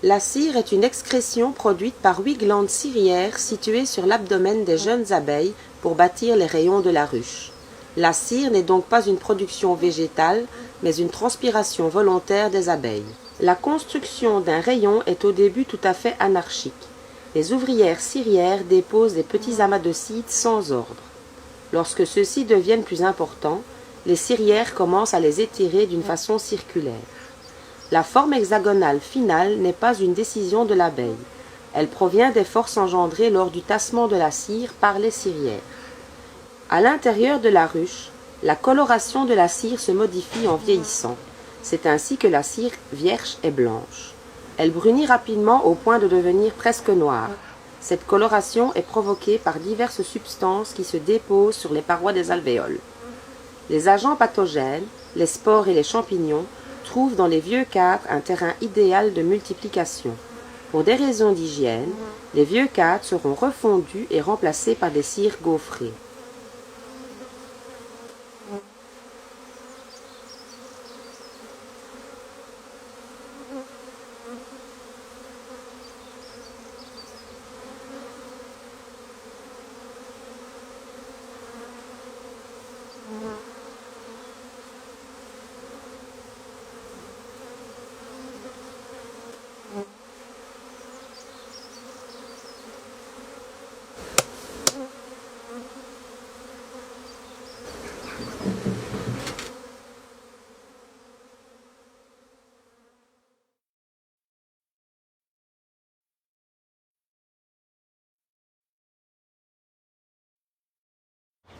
La cire est une excrétion produite par 8 glandes cirières situées sur l'abdomen des jeunes abeilles pour bâtir les rayons de la ruche. La cire n'est donc pas une production végétale, mais une transpiration volontaire des abeilles. La construction d'un rayon est au début tout à fait anarchique. Les ouvrières cirières déposent des petits amas de cire sans ordre. Lorsque ceux-ci deviennent plus importants, les cirières commencent à les étirer d'une façon circulaire. La forme hexagonale finale n'est pas une décision de l'abeille. Elle provient des forces engendrées lors du tassement de la cire par les cirières. À l'intérieur de la ruche, la coloration de la cire se modifie en vieillissant. C'est ainsi que la cire vierge est blanche. Elle brunit rapidement au point de devenir presque noire. Cette coloration est provoquée par diverses substances qui se déposent sur les parois des alvéoles. Les agents pathogènes, les spores et les champignons trouvent dans les vieux cadres un terrain idéal de multiplication. Pour des raisons d'hygiène, les vieux cadres seront refondus et remplacés par des cires gaufrées.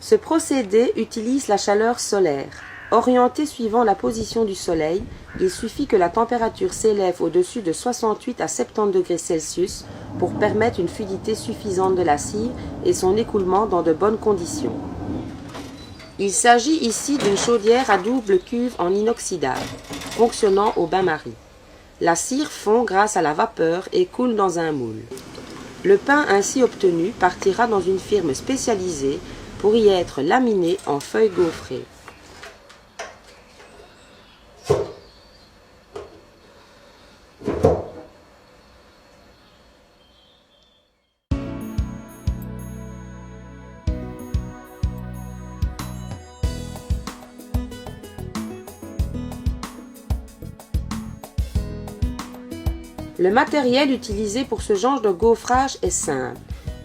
Ce procédé utilise la chaleur solaire. Orienté suivant la position du soleil, il suffit que la température s'élève au-dessus de 68 à 70 degrés Celsius pour permettre une fluidité suffisante de la cire et son écoulement dans de bonnes conditions. Il s'agit ici d'une chaudière à double cuve en inoxydable, fonctionnant au bain-marie. La cire fond grâce à la vapeur et coule dans un moule. Le pain ainsi obtenu partira dans une firme spécialisée pour y être laminé en feuilles gaufrées. Le matériel utilisé pour ce genre de gaufrage est simple.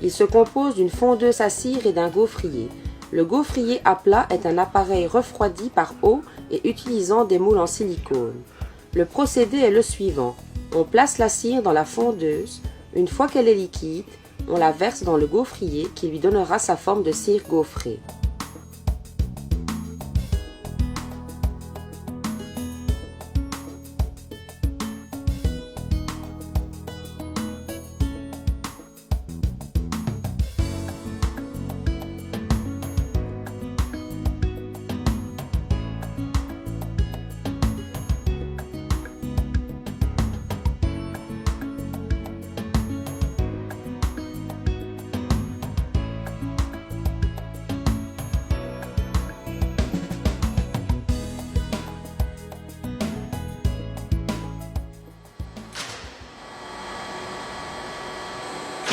Il se compose d'une fondeuse à cire et d'un gaufrier. Le gaufrier à plat est un appareil refroidi par eau et utilisant des moules en silicone. Le procédé est le suivant. On place la cire dans la fondeuse. Une fois qu'elle est liquide, on la verse dans le gaufrier qui lui donnera sa forme de cire gaufrée.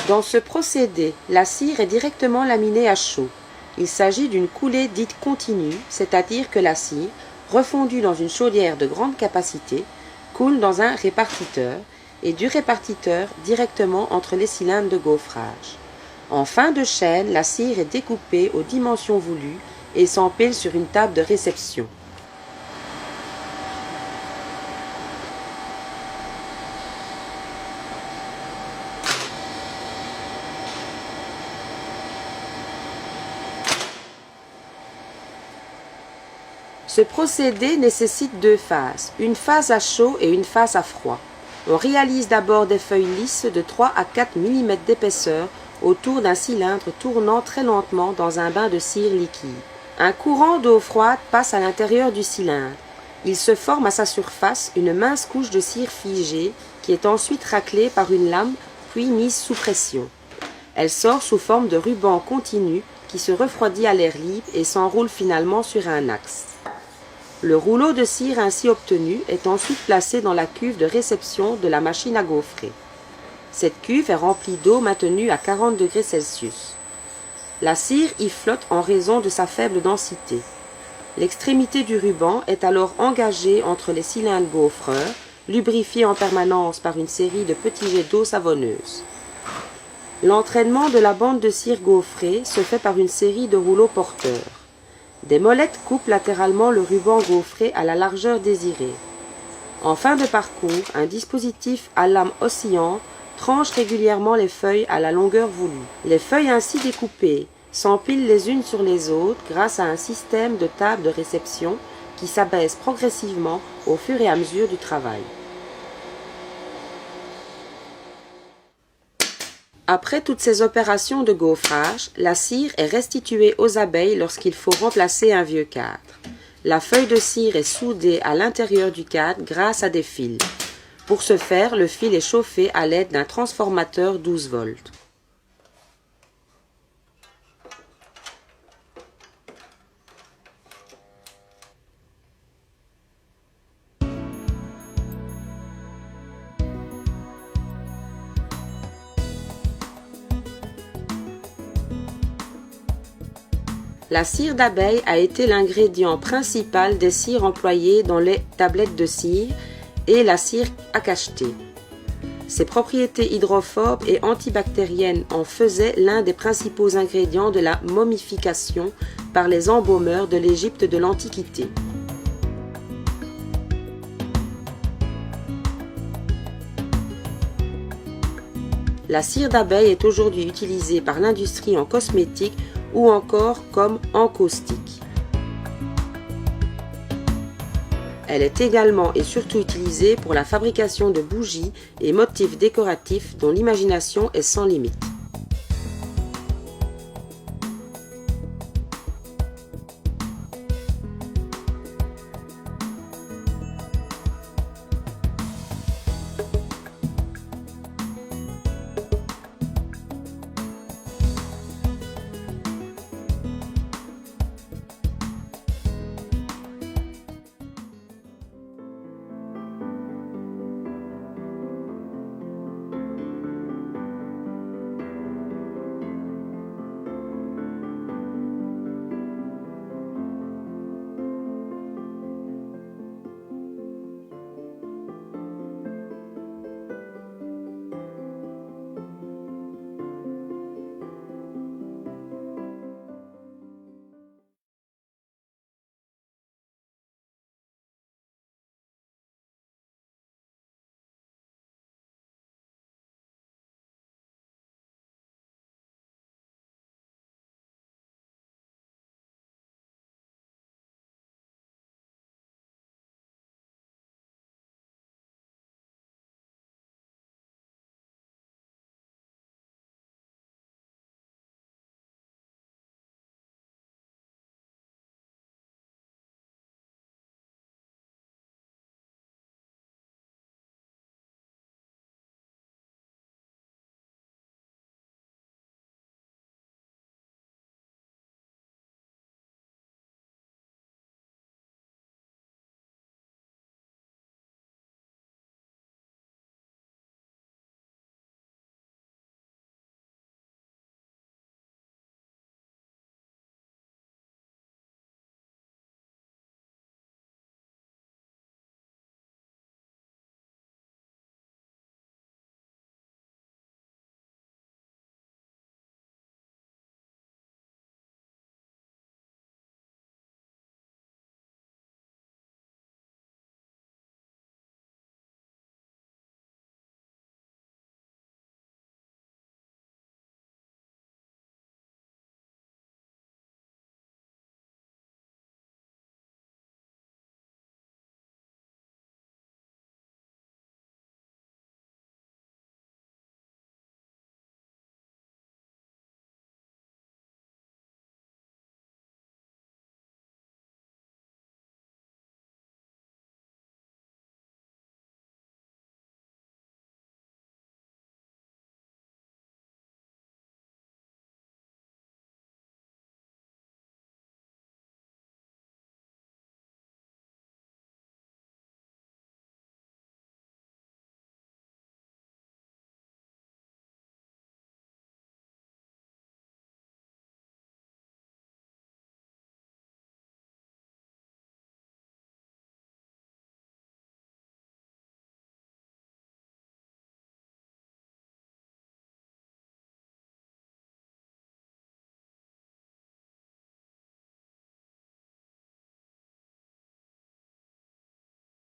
Dans ce procédé, la cire est directement laminée à chaud. Il s'agit d'une coulée dite continue, c'est-à-dire que la cire, refondue dans une chaudière de grande capacité, coule dans un répartiteur et du répartiteur directement entre les cylindres de gaufrage. En fin de chaîne, la cire est découpée aux dimensions voulues et s'empile sur une table de réception. Ce procédé nécessite deux phases, une phase à chaud et une phase à froid. On réalise d'abord des feuilles lisses de 3 à 4 mm d'épaisseur autour d'un cylindre tournant très lentement dans un bain de cire liquide. Un courant d'eau froide passe à l'intérieur du cylindre. Il se forme à sa surface une mince couche de cire figée qui est ensuite raclée par une lame puis mise sous pression. Elle sort sous forme de ruban continu qui se refroidit à l'air libre et s'enroule finalement sur un axe. Le rouleau de cire ainsi obtenu est ensuite placé dans la cuve de réception de la machine à gaufrer. Cette cuve est remplie d'eau maintenue à 40 degrés Celsius. La cire y flotte en raison de sa faible densité. L'extrémité du ruban est alors engagée entre les cylindres gaufreurs, lubrifiés en permanence par une série de petits jets d'eau savonneuse. L'entraînement de la bande de cire gaufrée se fait par une série de rouleaux porteurs. Des molettes coupent latéralement le ruban gaufré à la largeur désirée. En fin de parcours, un dispositif à lame oscillante tranche régulièrement les feuilles à la longueur voulue. Les feuilles ainsi découpées s'empilent les unes sur les autres grâce à un système de tables de réception qui s'abaisse progressivement au fur et à mesure du travail. Après toutes ces opérations de gaufrage, la cire est restituée aux abeilles lorsqu'il faut remplacer un vieux cadre. La feuille de cire est soudée à l'intérieur du cadre grâce à des fils. Pour ce faire, le fil est chauffé à l'aide d'un transformateur 12 volts. La cire d'abeille a été l'ingrédient principal des cires employées dans les tablettes de cire et la cire à cacheter. Ses propriétés hydrophobes et antibactériennes en faisaient l'un des principaux ingrédients de la momification par les embaumeurs de l'Égypte de l'Antiquité. La cire d'abeille est aujourd'hui utilisée par l'industrie en cosmétique ou encore comme encaustique. Elle est également et surtout utilisée pour la fabrication de bougies et motifs décoratifs dont l'imagination est sans limite.